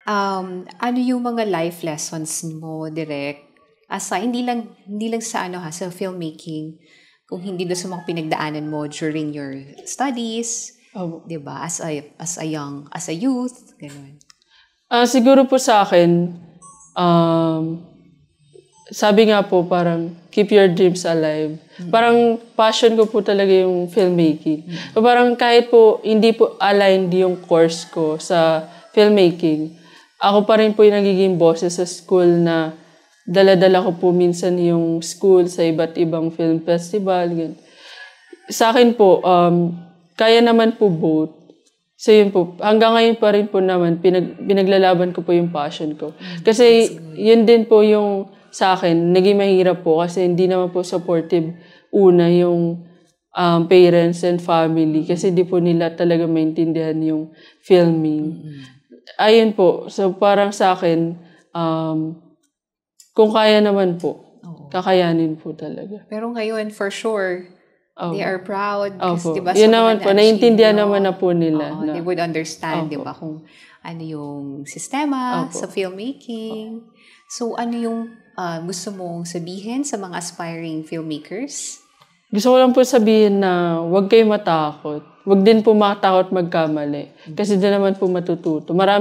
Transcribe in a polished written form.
Ano yung mga life lessons mo direct? Hindi lang sa sa filmmaking, kung hindi doon sa mga pinagdaanan mo during your studies, Opo. 'di ba? As a youth, ganun. Siguro po sa akin, um, sabi nga po parang keep your dreams alive. Parang passion ko po talaga yung filmmaking. So parang kahit po hindi po aligned yung course ko sa filmmaking, ako pa rin po yung nagiging boses sa school na dala-dala ko po minsan yung school sa iba't ibang film festival. Ganun. Sa akin po, kaya naman po both. So yun po, hanggang ngayon pa rin po naman, pinaglalaban ko po yung passion ko. Kasi yun din po yung sa akin, naging mahirap po kasi hindi naman po supportive una yung parents and family kasi hindi po nila talaga maintindihan yung filming. Ayun po, so parang sa akin, kung kaya naman po, kakayanin po talaga. Pero ngayon, for sure, they are proud. Kasi, Opo. diba, Yun sa mga naman po, na-achieve naiintindihan nyo, naman na po nila. they would understand, Opo. diba, kung ano yung sistema Opo. sa filmmaking. So, ano yung gusto mong sabihin sa mga aspiring filmmakers? Gusto ko lang po sabihin na huwag kayo matakot. Huwag din po matakot magkamali. Kasi doon naman po matututo. Marami